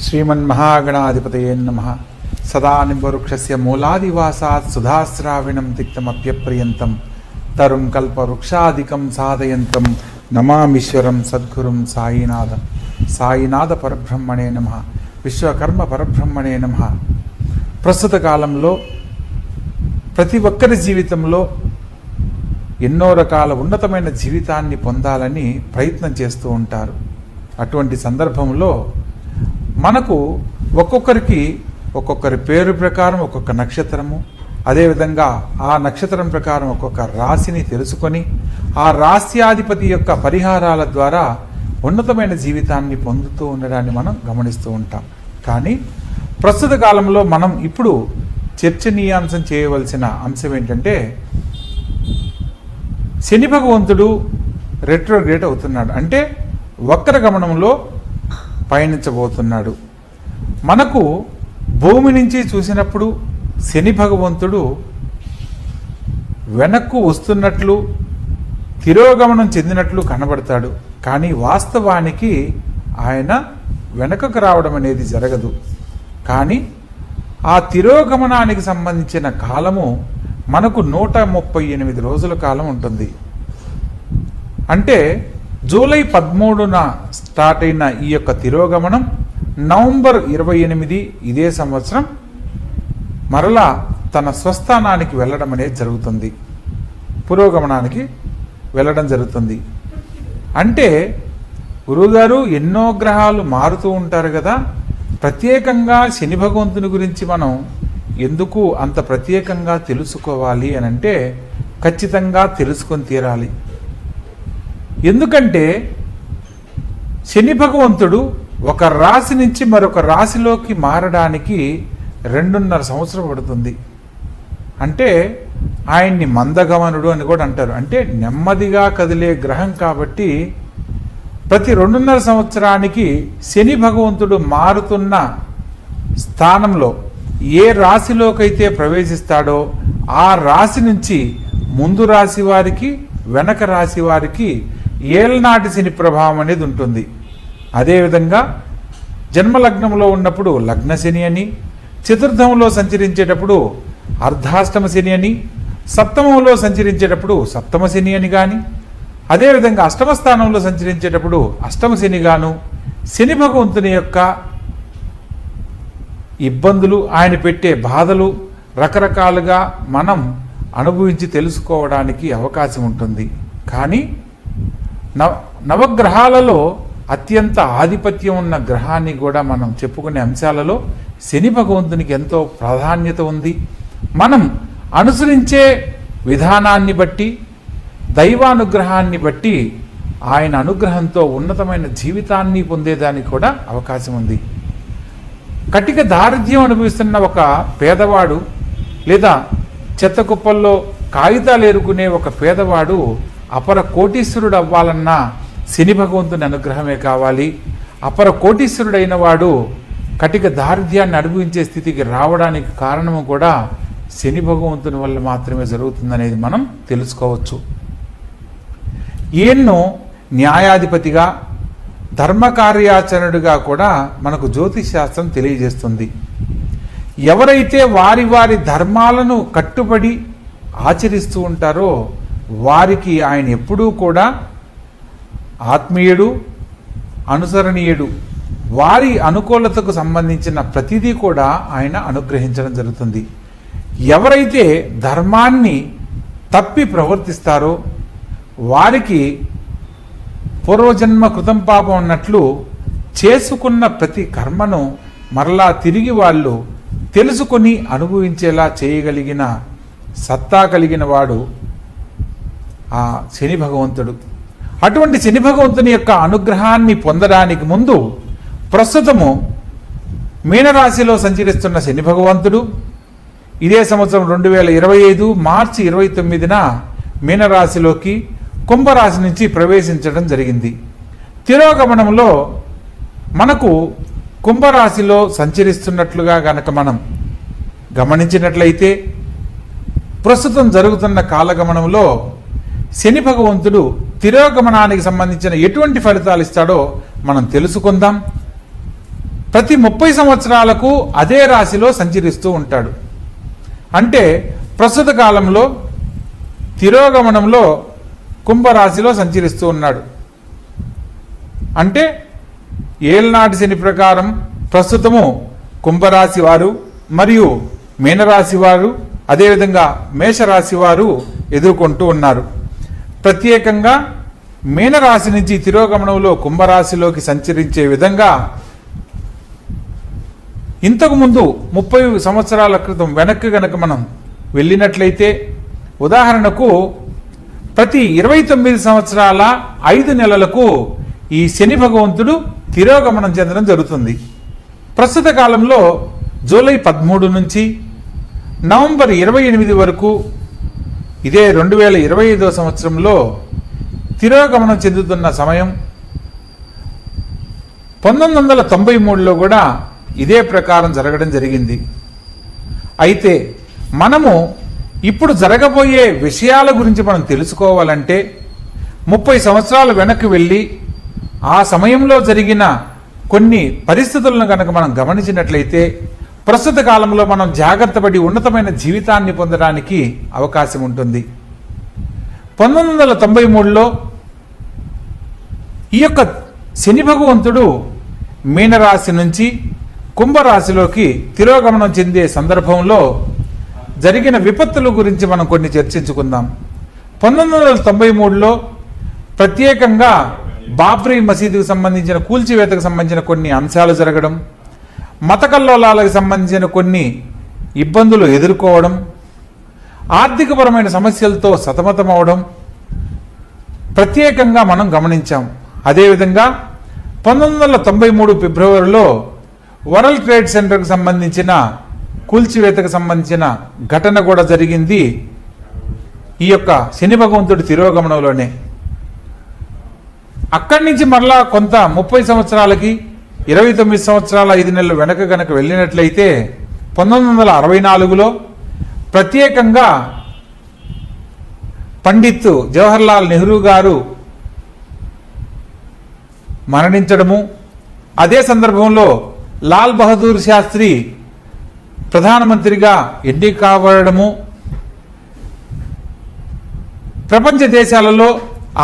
శ్రీమన్మహాగణాధిపతయే నమః. సదానింబవృక్షస్య మూలాదివాసాత్ సుధాశ్రావిణం తిక్తమప్యప్రియంతం తరుం కల్పవృక్షాదికం సాధయంతం నమామీశ్వరం సద్గురుం సాయినాథం. సాయినాథ పరబ్రహ్మణే నమః. విశ్వకర్మ పరబ్రహ్మణే నమః. ప్రస్తుత కాలంలో ప్రతి ఒక్కరి జీవితంలో ఎన్నో రకాల ఉన్నతమైన జీవితాన్ని పొందాలని ప్రయత్నం చేస్తూ ఉంటారు. అటువంటి సందర్భంలో మనకు ఒక్కొక్కరికి ఒక్కొక్కరి పేరు ప్రకారం ఒక్కొక్క నక్షత్రము, అదేవిధంగా ఆ నక్షత్రం ప్రకారం ఒక్కొక్క రాశిని తెలుసుకొని ఆ రాశ్యాధిపతి యొక్క పరిహారాల ద్వారా ఉన్నతమైన జీవితాన్ని పొందుతూ ఉండడాన్ని మనం గమనిస్తూ ఉంటాం. కానీ ప్రస్తుత కాలంలో మనం ఇప్పుడు చర్చనీయాంశం చేయవలసిన అంశం ఏంటంటే, శని భగవంతుడు రెట్రోగ్రేడ్ అవుతున్నాడు, అంటే వక్ర గమనంలో పయనించబోతున్నాడు. మనకు భూమి నుంచి చూసినప్పుడు శని భగవంతుడు వెనక్కు వస్తున్నట్లు తిరోగమనం చెందినట్లు కనబడతాడు. కానీ వాస్తవానికి ఆయన వెనకకు రావడం అనేది జరగదు. కానీ ఆ తిరోగమనానికి సంబంధించిన కాలము మనకు 138 రోజుల కాలం ఉంటుంది. అంటే జూలై 13న స్టార్ట్ అయిన ఈ యొక్క తిరోగమనం నవంబర్ 28 ఇదే సంవత్సరం మరలా తన స్వస్థానానికి వెళ్ళడం అనేది జరుగుతుంది, పురోగమనానికి వెళ్ళడం జరుగుతుంది. అంటే గురువుగారు ఎన్నో గ్రహాలు మారుతూ ఉంటారు కదా, ప్రత్యేకంగా శని భగవంతుని గురించి మనం ఎందుకు అంత ప్రత్యేకంగా తెలుసుకోవాలి అని అంటే, ఖచ్చితంగా తెలుసుకొని తీరాలి. ఎందుకంటే శని భగవంతుడు ఒక రాశి నుంచి మరొక రాశిలోకి మారడానికి 2.5 సంవత్సరం పడుతుంది. అంటే ఆయన్ని మందగమనుడు అని కూడా అంటారు. అంటే నెమ్మదిగా కదిలే గ్రహం కాబట్టి ప్రతి 2.5 సంవత్సరానికి శని భగవంతుడు మారుతున్న స్థానంలో ఏ రాశిలోకైతే ప్రవేశిస్తాడో ఆ రాశి నుంచి ముందు రాశి వారికి వెనక రాశి వారికి ఏళ్ళనాటి శని ప్రభావం అనేది ఉంటుంది. అదేవిధంగా జన్మలగ్నంలో ఉన్నప్పుడు లగ్న శని అని, చతుర్థంలో సంచరించేటప్పుడు అర్ధాష్టమ శని అని, సప్తమంలో సంచరించేటప్పుడు సప్తమ శని అని కానీ, అదేవిధంగా అష్టమ స్థానంలో సంచరించేటప్పుడు అష్టమ శని గాను, శని భగవంతుని యొక్క ఇబ్బందులు, ఆయన పెట్టే బాధలు రకరకాలుగా మనం అనుభవించి తెలుసుకోవడానికి అవకాశం ఉంటుంది. కానీ నవగ్రహాలలో అత్యంత ఆధిపత్యం ఉన్న గ్రహాన్ని కూడా మనం చెప్పుకునే అంశాలలో శని భగవంతునికి ఎంతో ప్రాధాన్యత ఉంది. మనం అనుసరించే విధానాన్ని బట్టి, దైవానుగ్రహాన్ని బట్టి ఆయన అనుగ్రహంతో ఉన్నతమైన జీవితాన్ని పొందేదానికి కూడా అవకాశం ఉంది. కటిక దారిద్ర్యం అనుభవిస్తున్న ఒక పేదవాడు, లేదా చెత్త కుప్పల్లో కాగితాలు ఏరుకునే ఒక పేదవాడు అపర కోటీశ్వరుడు అవ్వాలన్నా శని భగవంతుని అనుగ్రహమే కావాలి. అపర కోటీశ్వరుడైన వాడు కటిక దారిద్ర్యాన్ని అనుభవించే స్థితికి రావడానికి కారణము కూడా శని భగవంతుని వల్ల మాత్రమే జరుగుతుందనేది మనం తెలుసుకోవచ్చు. ఈయన్ను న్యాయాధిపతిగా, ధర్మకార్యాచరణుడిగా కూడా మనకు జ్యోతిష్ శాస్త్రం తెలియజేస్తుంది. ఎవరైతే వారి వారి ధర్మాలను కట్టుబడి ఆచరిస్తూ ఉంటారో వారికి ఆయన ఎప్పుడూ కూడా ఆత్మీయుడు, అనుసరణీయుడు. వారి అనుకూలతకు సంబంధించిన ప్రతిదీ కూడా ఆయన అనుగ్రహించడం జరుగుతుంది. ఎవరైతే ధర్మాన్ని తప్పి ప్రవర్తిస్తారో వారికి పూర్వజన్మ కృతం పాపం అన్నట్లు చేసుకున్న ప్రతి కర్మను మరలా తిరిగి వాళ్ళు తెలుసుకొని అనుభవించేలా చేయగలిగిన సత్తా కలిగిన వాడు ఆ శని భగవంతుడు. అటువంటి శని భగవంతుని యొక్క అనుగ్రహాన్ని పొందడానికి ముందు ప్రస్తుతము మీనరాశిలో సంచరిస్తున్న శని భగవంతుడు ఇదే సంవత్సరం 2025 మార్చి 29న మీనరాశిలోకి కుంభరాశి నుంచి ప్రవేశించడం జరిగింది. తిరోగమనంలో మనకు కుంభరాశిలో సంచరిస్తున్నట్లుగా గనక మనం గమనించినట్లయితే, ప్రస్తుతం జరుగుతున్న కాలగమనంలో శని భగవంతుడు తిరోగమనానికి సంబంధించిన ఎటువంటి ఫలితాలు ఇస్తాడో మనం తెలుసుకుందాం. ప్రతి 30 సంవత్సరాలకు అదే రాశిలో సంచరిస్తూ ఉంటాడు. అంటే ప్రస్తుత కాలంలో తిరోగమనంలో కుంభరాశిలో సంచరిస్తూ ఉన్నాడు. అంటే ఏళ్నాటి శని ప్రకారం ప్రస్తుతము కుంభరాశి వారు మరియు మీనరాశి వారు అదేవిధంగా మేషరాశి వారు ఎదుర్కొంటూ ఉన్నారు. ప్రత్యేకంగా మీనరాశి నుంచి తిరోగమనంలో కుంభరాశిలోకి సంచరించే విధంగా ఇంతకుముందు 30 సంవత్సరాల క్రితం వెనక్కి గనక మనం వెళ్ళినట్లయితే, ఉదాహరణకు ప్రతి 29 సంవత్సరాల 5 నెలలకు ఈ శని భగవంతుడు తిరోగమనం చెందడం జరుగుతుంది. ప్రస్తుత కాలంలో జూలై 13 నుంచి నవంబర్ 28 వరకు ఇదే 2025 సంవత్సరంలో తిరోగమనం చెందుతున్న సమయం. 1993లో కూడా ఇదే ప్రకారం జరగడం జరిగింది. అయితే మనము ఇప్పుడు జరగబోయే విషయాల గురించి మనం తెలుసుకోవాలంటే 30 సంవత్సరాలు వెనక్కి వెళ్ళి ఆ సమయంలో జరిగిన కొన్ని పరిస్థితులను కనుక మనం గమనించినట్లయితే ప్రస్తుత కాలంలో మనం జాగ్రత్త పడి ఉన్నతమైన జీవితాన్ని పొందడానికి అవకాశం ఉంటుంది. 1993లో ఈ యొక్క శని భగవంతుడు మీనరాశి నుంచి కుంభరాశిలోకి తిరోగమనం చెందే సందర్భంలో జరిగిన విపత్తుల గురించి మనం కొన్ని చర్చించుకుందాం. 1993లో ప్రత్యేకంగా బాబ్రీ మసీదుకు సంబంధించిన కూల్చివేతకు సంబంధించిన కొన్ని అంశాలు జరగడం, మత కల్లోలాలకు సంబంధించిన కొన్ని ఇబ్బందులు ఎదుర్కోవడం, ఆర్థికపరమైన సమస్యలతో సతమతమవడం ప్రత్యేకంగా మనం గమనించాం. అదేవిధంగా 1993 ఫిబ్రవరిలో వరల్డ్ ట్రేడ్ సెంటర్కు సంబంధించిన కూల్చివేతకు సంబంధించిన ఘటన కూడా జరిగింది ఈ యొక్క శని భగవంతుడి తిరోగమనంలోనే. అక్కడి నుంచి మరలా కొంత 30 సంవత్సరాలకి 29 సంవత్సరాల 5 నెలలు వెనక గనక వెళ్ళినట్లయితే 1964లో ప్రత్యేకంగా పండిత్ జవహర్లాల్ నెహ్రూ గారు మరణించడము, అదే సందర్భంలో లాల్ బహదూర్ శాస్త్రి ప్రధానమంత్రిగా ఎన్నిక కావడము, ప్రపంచ దేశాలలో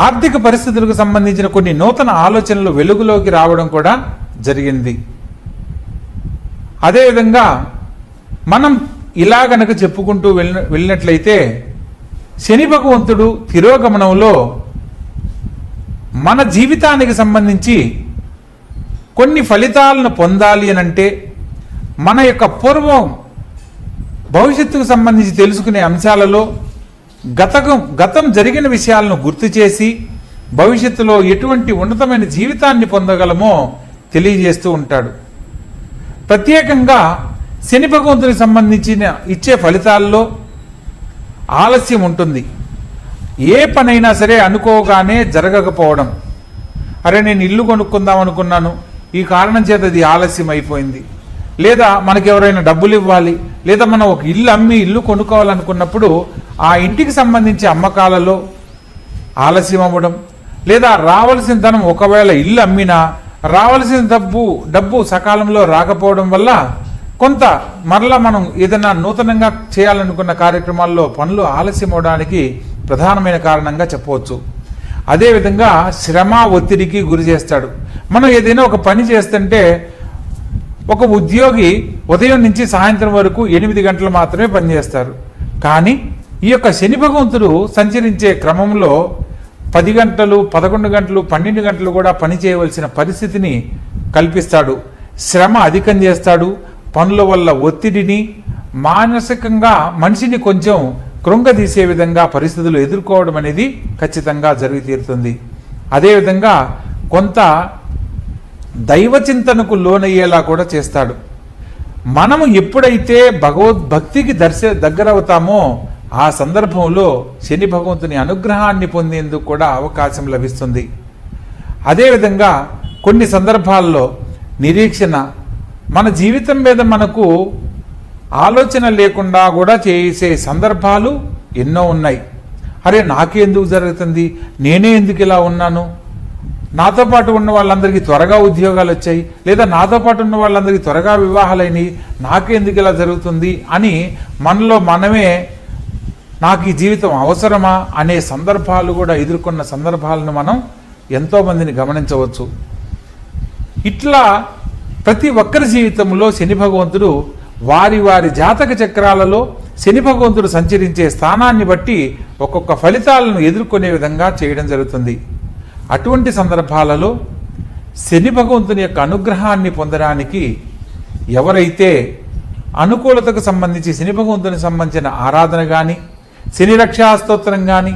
ఆర్థిక పరిస్థితులకు సంబంధించిన కొన్ని నూతన ఆలోచనలు వెలుగులోకి రావడం కూడా జరిగింది. అదేవిధంగా మనం ఇలా గనక చెప్పుకుంటూ వెళ్ళినట్లయితే శని భగవంతుడు తిరోగమనంలో మన జీవితానికి సంబంధించి కొన్ని ఫలితాలను పొందాలి అనంటే మన యొక్క పూర్వం భవిష్యత్తుకు సంబంధించి తెలుసుకునే అంశాలలో గతం జరిగిన విషయాలను గుర్తు చేసి భవిష్యత్తులో ఎటువంటి ఉన్నతమైన జీవితాన్ని పొందగలమో తెలియజేస్తూ ఉంటాడు. ప్రత్యేకంగా శని భగవంతునికి సంబంధించిన ఇచ్చే ఫలితాల్లో ఆలస్యం ఉంటుంది. ఏ పనైనా సరే అనుకోగానే జరగకపోవడం, అరే నేను ఇల్లు కొనుక్కుందాం అనుకున్నాను, ఈ కారణం చేత అది ఆలస్యం అయిపోయింది, లేదా మనకి ఎవరైనా డబ్బులు ఇవ్వాలి, లేదా మనం ఒక ఇల్లు అమ్మి ఇల్లు కొనుక్కోవాలనుకున్నప్పుడు ఆ ఇంటికి సంబంధించి అమ్మకాలలో ఆలస్యం అవ్వడం, లేదా రావాల్సిన ధనం ఒకవేళ ఇల్లు అమ్మినా రావాల్సిన డబ్బు సకాలంలో రాకపోవడం వల్ల కొంత మరలా మనం ఏదైనా నూతనంగా చేయాలనుకున్న కార్యక్రమాల్లో పనులు ఆలస్యం అవడానికి ప్రధానమైన కారణంగా చెప్పవచ్చు. అదేవిధంగా శ్రమ ఒత్తిడికి గురి చేస్తాడు. మనం ఏదైనా ఒక పని చేస్తుంటే ఒక ఉద్యోగి ఉదయం నుంచి సాయంత్రం వరకు 8 గంటలు మాత్రమే పనిచేస్తారు. కానీ ఈ యొక్క శని భగవంతుడు సంచరించే క్రమంలో 10 గంటలు, 11 గంటలు, 12 గంటలు కూడా పని చేయవలసిన పరిస్థితిని కల్పిస్తాడు. శ్రమ అధికం చేస్తాడు. పనుల వల్ల ఒత్తిడిని, మానసికంగా మనిషిని కొంచెం కృంగదీసే విధంగా పరిస్థితులు ఎదుర్కోవడం అనేది ఖచ్చితంగా జరిగి తీరుతుంది. అదేవిధంగా కొంత దైవ చింతనకు లోనయ్యేలా కూడా చేస్తాడు. మనము ఎప్పుడైతే భగవద్భక్తికి దగ్గరవుతామో ఆ సందర్భంలో శని భగవంతుని అనుగ్రహాన్ని పొందేందుకు కూడా అవకాశం లభిస్తుంది. అదేవిధంగా కొన్ని సందర్భాల్లో నిరీక్షణ, మన జీవితం మీద మనకు ఆలోచన లేకుండా కూడా చేసే సందర్భాలు ఎన్నో ఉన్నాయి. అరే నాకే ఎందుకు జరుగుతుంది, నేనే ఎందుకు ఇలా ఉన్నాను, నాతో పాటు ఉన్న వాళ్ళందరికీ త్వరగా ఉద్యోగాలు వచ్చాయి, లేదా నాతో పాటు ఉన్న వాళ్ళందరికీ త్వరగా వివాహాలైనవి, నాకెందుకు ఇలా జరుగుతుంది అని మనలో మనమే నాకు ఈ జీవితం అవసరమా అనే సందర్భాలు కూడా ఎదుర్కొన్న సందర్భాలను మనం ఎంతోమందిని గమనించవచ్చు. ఇట్లా ప్రతి ఒక్కరి జీవితంలో శని భగవంతుడు వారి వారి జాతక చక్రాలలో శని భగవంతుడు సంచరించే స్థానాన్ని బట్టి ఒక్కొక్క ఫలితాలను ఎదుర్కొనే విధంగా చేయడం జరుగుతుంది. అటువంటి సందర్భాలలో శని భగవంతుని యొక్క అనుగ్రహాన్ని పొందడానికి ఎవరైతే అనుకూలతకు సంబంధించి శని భగవంతునికి సంబంధించిన ఆరాధన కానీ, శని రక్షా స్తోత్రం కానీ,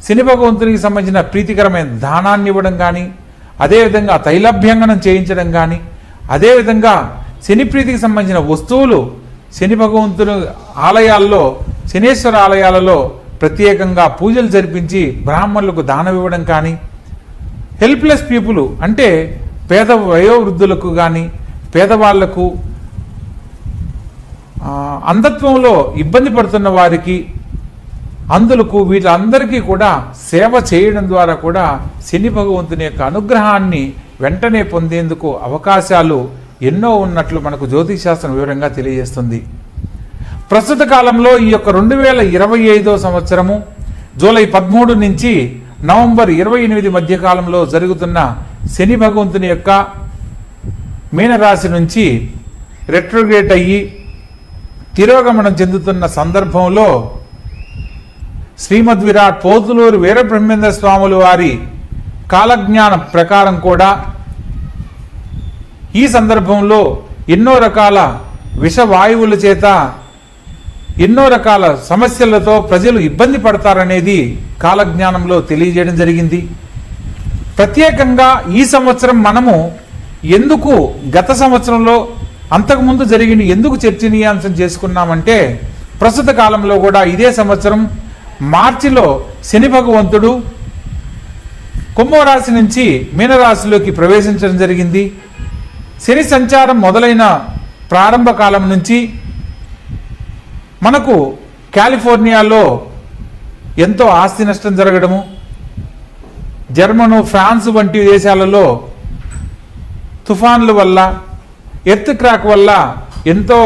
శని భగవంతునికి సంబంధించిన ప్రీతికరమైన దానాన్ని ఇవ్వడం కానీ, అదేవిధంగా తైలాభ్యంగనం చేయించడం కానీ, అదేవిధంగా శని ప్రీతికి సంబంధించిన వస్తువులు శని భగవంతుని ఆలయాల్లో, శనేశ్వర ఆలయాలలో ప్రత్యేకంగా పూజలు జరిపించి బ్రాహ్మణులకు దానం ఇవ్వడం కానీ, హెల్ప్లెస్ పీపుల్ అంటే పేద వయోవృద్ధులకు కానీ, పేదవాళ్లకు, అంధత్వంలో ఇబ్బంది పడుతున్న వారికి, అందులకు వీళ్ళందరికీ కూడా సేవ చేయడం ద్వారా కూడా శని భగవంతుని యొక్క అనుగ్రహాన్ని వెంటనే పొందేందుకు అవకాశాలు ఎన్నో ఉన్నట్లు మనకు జ్యోతిషశాస్త్రం వివరంగా తెలియజేస్తుంది. ప్రస్తుత కాలంలో ఈ యొక్క 2025 సంవత్సరము జూలై 13 నుంచి నవంబర్ 28 మధ్య కాలంలో జరుగుతున్న శని భగవంతుని యొక్క మీనరాశి నుంచి రెట్రోగ్రేట్ అయ్యి తిరోగమనం చెందుతున్న సందర్భంలో శ్రీమద్ విరాట్ పోతులూరు వీరబ్రహ్మేంద్ర స్వాములు వారి కాలజ్ఞానం ప్రకారం కూడా ఈ సందర్భంలో ఎన్నో రకాల విషవాయువుల చేత ఎన్నో రకాల సమస్యలతో ప్రజలు ఇబ్బంది పడతారనేది కాలజ్ఞానంలో తెలియజేయడం జరిగింది. ప్రత్యేకంగా ఈ సంవత్సరం మనము ఎందుకు గత సంవత్సరంలో అంతకుముందు జరిగిన ఎందుకు చర్చనీయాంశం చేసుకున్నామంటే, ప్రస్తుత కాలంలో కూడా ఇదే సంవత్సరం మార్చిలో శని భగవంతుడు కుంభరాశి నుంచి మీనరాశిలోకి ప్రవేశించడం జరిగింది. శని సంచారం మొదలైన ప్రారంభ కాలం నుంచి మనకు కాలిఫోర్నియాలో ఎంతో ఆస్తి నష్టం జరగడము, జర్మను, ఫ్రాన్స్ వంటి దేశాలలో తుఫాన్ల వల్ల, ఎర్త్ క్రాక్ వల్ల ఎంతో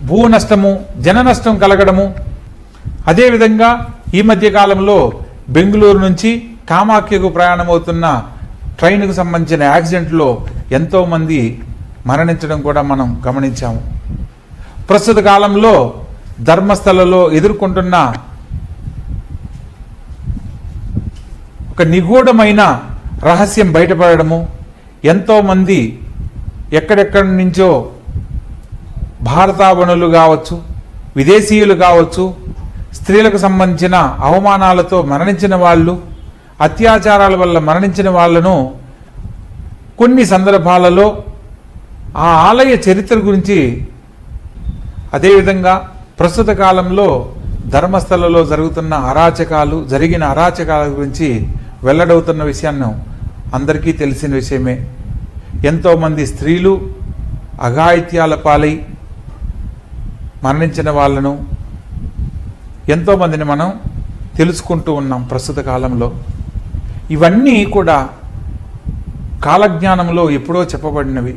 భూ నష్టము, జన నష్టం కలగడము, అదేవిధంగా ఈ మధ్య కాలంలో బెంగళూరు నుంచి కామాఖ్యకు ప్రయాణమవుతున్న ట్రైన్కు సంబంధించిన యాక్సిడెంట్లో ఎంతోమంది మరణించడం కూడా మనం గమనించాము. ప్రస్తుత కాలంలో ధర్మస్థలలో ఎదుర్కొంటున్న ఒక నిగూఢమైన రహస్యం బయటపడము, ఎంతోమంది ఎక్కడెక్కడి నుంచో భారతావనులు కావచ్చు, విదేశీయులు కావచ్చు, స్త్రీలకు సంబంధించిన అవమానాలతో మరణించిన వాళ్ళు, అత్యాచారాల వల్ల మరణించిన వాళ్లను కొన్ని సందర్భాలలో ఆ ఆలయ చరిత్ర గురించి, అదేవిధంగా ప్రస్తుత కాలంలో ధర్మస్థలలో జరిగిన అరాచకాల గురించి వెల్లడవుతున్న విషయాన్ని అందరికీ తెలిసిన విషయమే. ఎంతోమంది స్త్రీలు అఘాయిత్యాల పాలై మరణించిన వాళ్ళను ఎంతోమందిని మనం తెలుసుకుంటూ ఉన్నాం ప్రస్తుత కాలంలో. ఇవన్నీ కూడా కాలజ్ఞానంలో ఎప్పుడో చెప్పబడినవి.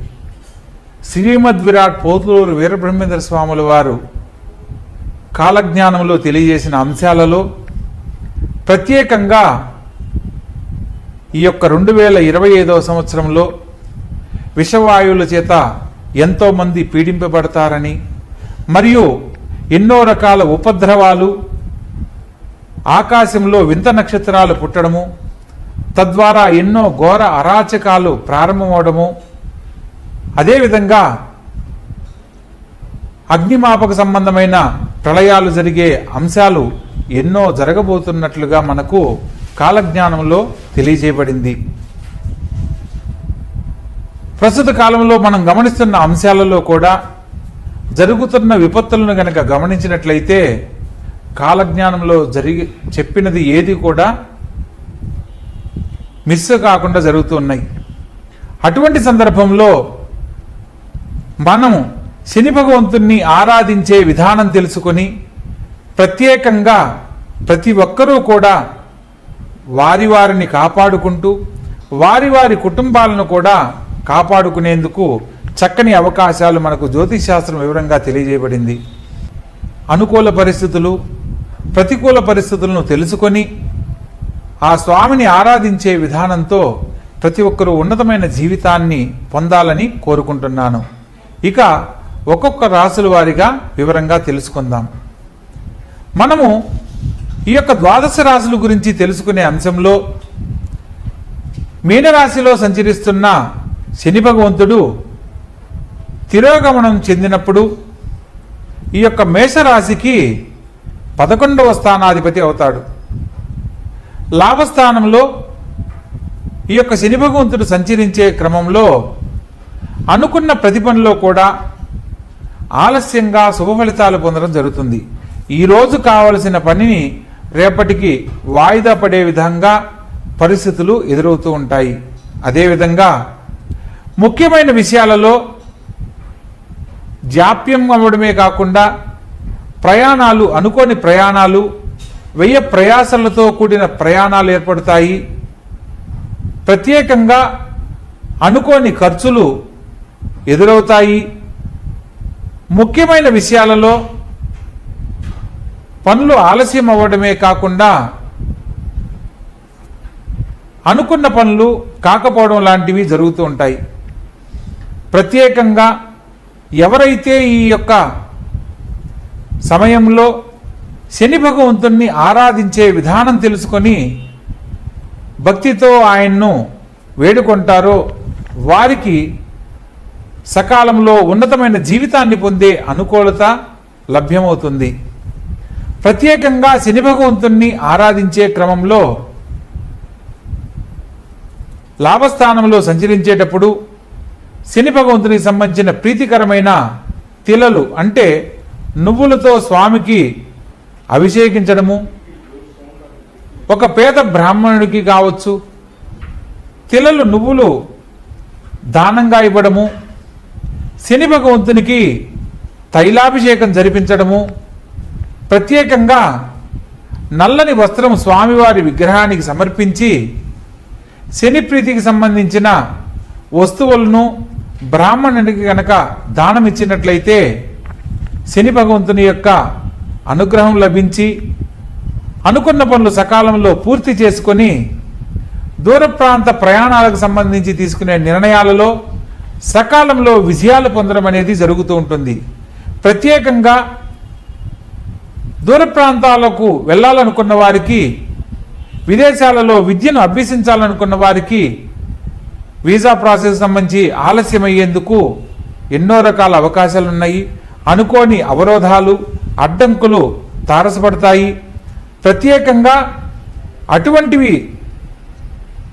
శ్రీమద్ విరాట్ పోతులూరు వీరబ్రహ్మేంద్ర స్వాముల వారు కాలజ్ఞానంలో తెలియజేసిన అంశాలలో ప్రత్యేకంగా ఈ యొక్క 2025 సంవత్సరంలో విషవాయువుల చేత ఎంతోమంది పీడింపబడతారని, మరియు ఎన్నో రకాల ఉపద్రవాలు, ఆకాశంలో వింత నక్షత్రాలు పుట్టడము, తద్వారా ఎన్నో ఘోర అరాచకాలు ప్రారంభమవడము, అదేవిధంగా అగ్నిమాపక సంబంధమైన ప్రళయాలు జరిగే అంశాలు ఎన్నో జరగబోతున్నట్లుగా మనకు కాలజ్ఞానంలో తెలియజేయబడింది. ప్రస్తుత కాలంలో మనం గమనిస్తున్న అంశాలలో కూడా జరుగుతున్న విపత్తులను గనక గమనించినట్లయితే కాలజ్ఞానంలో చెప్పినది ఏది కూడా మిస్ కాకుండా జరుగుతున్నాయి. అటువంటి సందర్భంలో మనం శని భగవంతుణ్ణి ఆరాధించే విధానం తెలుసుకొని ప్రత్యేకంగా ప్రతి ఒక్కరూ కూడా వారిని కాపాడుకుంటూ వారి వారి కుటుంబాలను కూడా కాపాడుకునేందుకు చక్కని అవకాశాలు మనకు జ్యోతిష్ శాస్త్రం వివరంగా తెలియజేయబడింది. అనుకూల పరిస్థితులు, ప్రతికూల పరిస్థితులను తెలుసుకొని ఆ స్వామిని ఆరాధించే విధానంతో ప్రతి ఒక్కరూ ఉన్నతమైన జీవితాన్ని పొందాలని కోరుకుంటున్నాను. ఇక ఒక్కొక్క రాశుల వారిగా వివరంగా తెలుసుకుందాం. మనము ఈ యొక్క ద్వాదశ రాశుల గురించి తెలుసుకునే అంశంలో మీనరాశిలో సంచరిస్తున్న శని భగవంతుడు తిరోగమనం చెందినప్పుడు ఈ యొక్క మేషరాశికి 11వ స్థానాధిపతి అవుతాడు. లాభస్థానంలో ఈ యొక్క శని భగవంతుడు సంచరించే క్రమంలో అనుకున్న ప్రతి పనిలో కూడా ఆలస్యంగా శుభ ఫలితాలు పొందడం జరుగుతుంది. ఈరోజు కావలసిన పనిని రేపటికి వాయిదా పడే విధంగా పరిస్థితులు ఎదురవుతూ ఉంటాయి. అదేవిధంగా ముఖ్యమైన విషయాలలో జాప్యం అవ్వడమే కాకుండా ప్రయాణాలు, అనుకోని ప్రయాణాలు, వ్యయ ప్రయాసలతో కూడిన ప్రయాణాలు ఏర్పడతాయి. ప్రత్యేకంగా అనుకోని ఖర్చులు ఎదురవుతాయి. ముఖ్యమైన విషయాలలో పనులు ఆలస్యం అవ్వడమే కాకుండా అనుకున్న పనులు కాకపోవడం లాంటివి జరుగుతూ ఉంటాయి. ప్రత్యేకంగా ఎవరైతే ఈ యొక్క సమయంలో శని భగవంతుణ్ణి ఆరాధించే విధానం తెలుసుకొని భక్తితో ఆయన్ను వేడుకుంటారో వారికి సకాలంలో ఉన్నతమైన జీవితాన్ని పొందే అనుకూలత లభ్యమవుతుంది. ప్రత్యేకంగా శని భగవంతుణ్ణి ఆరాధించే క్రమంలో లాభస్థానంలో సంచరించేటప్పుడు శని భగవంతునికి సంబంధించిన ప్రీతికరమైన తిలలు అంటే నువ్వులతో స్వామికి అభిషేకించడము, ఒక పేద బ్రాహ్మణుడికి కావచ్చు తిలలు నువ్వులు దానంగా ఇవ్వడము, శని భగవంతునికి తైలాభిషేకం జరిపించడము, ప్రత్యేకంగా నల్లని వస్త్రం స్వామివారి విగ్రహానికి సమర్పించి శని ప్రీతికి సంబంధించిన వస్తువులను బ్రాహ్మణునికి గనక దానం ఇచ్చినట్లయితే శని భగవంతుని యొక్క అనుగ్రహం లభించి అనుకున్న పనులు సకాలంలో పూర్తి చేసుకొని దూర ప్రాంత ప్రయాణాలకు సంబంధించి తీసుకునే నిర్ణయాలలో సకాలంలో విజయాలు పొందడం అనేది జరుగుతూ ఉంటుంది. ప్రత్యేకంగా దూర ప్రాంతాలకు వెళ్ళాలనుకున్న వారికి, విదేశాలలో విద్యను అభ్యసించాలనుకున్న వారికి వీసా ప్రాసెస్ సంబంధించి ఆలస్యమయ్యేందుకు ఎన్నో రకాల అవకాశాలు ఉన్నాయి. అనుకోని అవరోధాలు, అడ్డంకులు తారసపడతాయి. ప్రత్యేకంగా అటువంటివి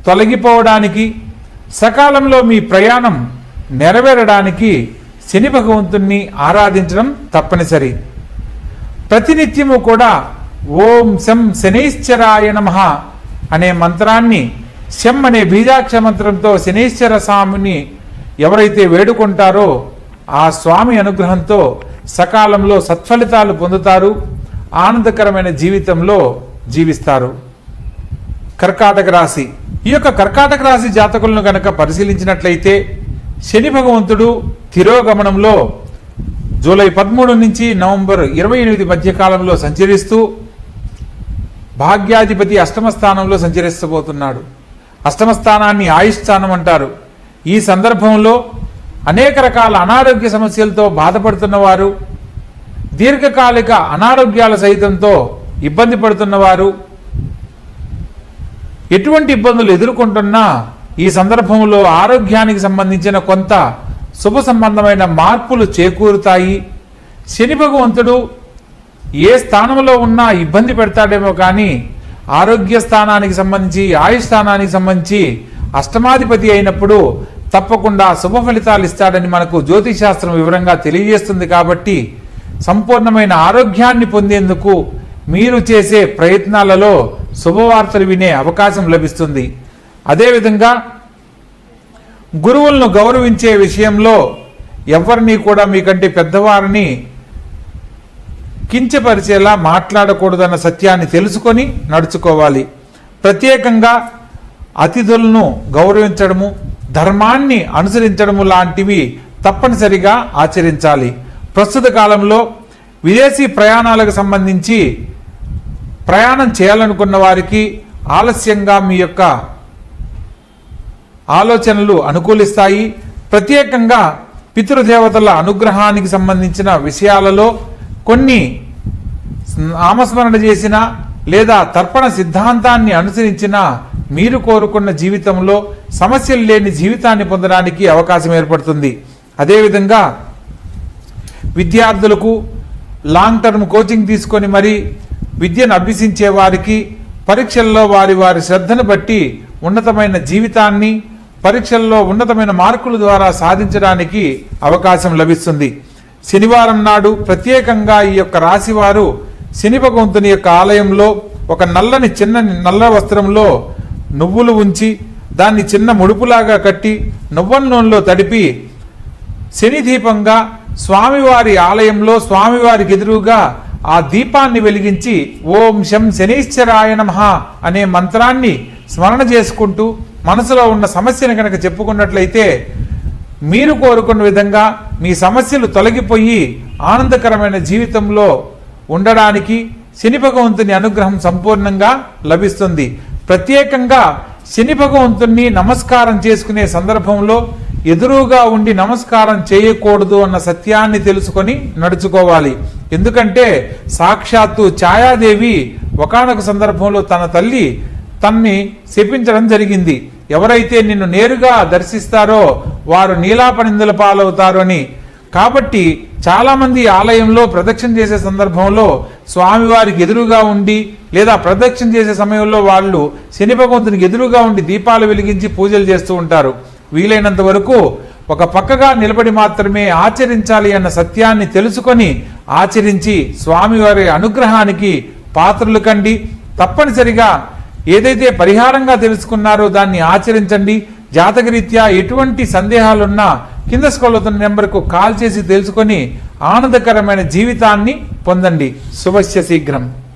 తొలగిపోవడానికి, సకాలంలో మీ ప్రయాణం నెరవేరడానికి శని భగవంతుణ్ణి ఆరాధించడం తప్పనిసరి. ప్రతినిత్యము కూడా ఓం శం శనైశ్చరాయ నమః అనే మంత్రాన్ని, శం అనే బీజాక్ష మంత్రంతో శనైశ్చర స్వామిని ఎవరైతే వేడుకుంటారో ఆ స్వామి అనుగ్రహంతో సకాలంలో సత్ఫలితాలు పొందుతారు, ఆనందకరమైన జీవితంలో జీవిస్తారు. కర్కాటక రాశి. ఈ యొక్క కర్కాటక రాశి జాతకులను కనుక పరిశీలించినట్లయితే శని భగవంతుడు తిరోగమనంలో జూలై 13 నుంచి నవంబర్ 28 మధ్య కాలంలో సంచరిస్తూ భాగ్యాధిపతి అష్టమ స్థానంలో సంచరిస్తబోతున్నాడు. అష్టమ స్థానాన్ని ఆయుష్ స్థానం అంటారు. ఈ సందర్భంలో అనేక రకాల అనారోగ్య సమస్యలతో బాధపడుతున్న వారు, దీర్ఘకాలిక అనారోగ్యాల సైతంతో ఇబ్బంది పడుతున్నవారు, ఎటువంటి ఇబ్బందులు ఎదుర్కొంటున్నా ఈ సందర్భంలో ఆరోగ్యానికి సంబంధించిన కొంత శుభ సంబంధమైన మార్పులు చేకూరుతాయి. శని భగవంతుడు ఏ స్థానంలో ఉన్నా ఇబ్బంది పెడతాడేమో కానీ ఆరోగ్య స్థానానికి సంబంధించి, ఆయుష్ స్థానానికి సంబంధించి అష్టమాధిపతి అయినప్పుడు తప్పకుండా శుభ ఫలితాలు ఇస్తాడని మనకు జ్యోతిష్ శాస్త్రం వివరంగా తెలియజేస్తుంది. కాబట్టి సంపూర్ణమైన ఆరోగ్యాన్ని పొందేందుకు మీరు చేసే ప్రయత్నాలలో శుభవార్తలు వినే అవకాశం లభిస్తుంది. అదేవిధంగా గురువులను గౌరవించే విషయంలో ఎవరిని కూడా మీకంటే పెద్దవారిని కించపరిచేలా మాట్లాడకూడదన్న సత్యాన్ని తెలుసుకొని నడుచుకోవాలి. ప్రత్యేకంగా అతిథులను గౌరవించడము, ధర్మాన్ని అనుసరించడము లాంటివి తప్పనిసరిగా ఆచరించాలి. ప్రస్తుత కాలంలో విదేశీ ప్రయాణాలకు సంబంధించి ప్రయాణం చేయాలనుకున్న వారికి ఆలస్యంగా మీ యొక్క ఆలోచనలు అనుకూలిస్తాయి. ప్రత్యేకంగా పితృదేవతల అనుగ్రహానికి సంబంధించిన విషయాలలో కొన్ని నామస్మరణ చేసిన లేదా తర్పణ సిద్ధాంతాన్ని అనుసరించిన మీరు కోరుకున్న జీవితంలో సమస్యలు లేని జీవితాన్ని పొందడానికి అవకాశం ఏర్పడుతుంది. అదేవిధంగా విద్యార్థులకు లాంగ్ టర్మ్ కోచింగ్ తీసుకొని మరి విద్యను అభ్యసించే వారికి పరీక్షల్లో వారి వారి శ్రద్ధను బట్టి ఉన్నతమైన జీవితాన్ని, పరీక్షల్లో ఉన్నతమైన మార్కుల ద్వారా సాధించడానికి అవకాశం లభిస్తుంది. శనివారం నాడు ప్రత్యేకంగా ఈ యొక్క రాశివారు శని భగవంతుని యొక్క ఆలయంలో ఒక నల్ల వస్త్రంలో నువ్వులు ఉంచి దాన్ని చిన్న ముడుపులాగా కట్టి నువ్వుల నూనెలో తడిపి శని దీపంగా స్వామివారి ఆలయంలో స్వామివారికి ఎదురుగా ఆ దీపాన్ని వెలిగించి ఓం శం శనీశ్వరాయ నమః అనే మంత్రాన్ని స్మరణ చేసుకుంటూ మనసులో ఉన్న సమస్యను కనుక చెప్పుకున్నట్లయితే మీరు కోరుకున్న విధంగా మీ సమస్యలు తొలగిపోయి ఆనందకరమైన జీవితంలో ఉండడానికి శని భగవంతుని అనుగ్రహం సంపూర్ణంగా లభిస్తుంది. ప్రత్యేకంగా శని భగవంతుని నమస్కారం చేసుకునే సందర్భంలో ఎదురుగా ఉండి నమస్కారం చేయకూడదు అన్న సత్యాన్ని తెలుసుకొని నడుచుకోవాలి. ఎందుకంటే సాక్షాత్తు ఛాయాదేవి ఒకానొక సందర్భంలో తన తల్లి తన్ని శపించడం జరిగింది. ఎవరైతే నిన్ను నేరుగా దర్శిస్తారో వారు నీలాపనిందల పాలవుతారు అని. కాబట్టి చాలా మంది ఆలయంలో ప్రదక్షిణ చేసే సందర్భంలో స్వామివారికి ఎదురుగా ఉండి లేదా ప్రదక్షిణ చేసే సమయంలో వాళ్ళు శని భగవంతునికి ఎదురుగా ఉండి దీపాలు వెలిగించి పూజలు చేస్తూ ఉంటారు. వీలైనంత వరకు ఒక పక్కగా నిలబడి మాత్రమే ఆచరించాలి అన్న సత్యాన్ని తెలుసుకొని ఆచరించి స్వామివారి అనుగ్రహానికి పాత్రలు కండి. తప్పనిసరిగా ఏదైతే పరిహారంగా తెలుసుకున్నారో దాన్ని ఆచరించండి. జాతకరీత్యా ఎటువంటి సందేహాలున్నా కింద స్క్రోల్ అవుతున్న నెంబర్కు కాల్ చేసి తెలుసుకొని ఆనందకరమైన జీవితాన్ని పొందండి. శుభస్య శీఘ్రం.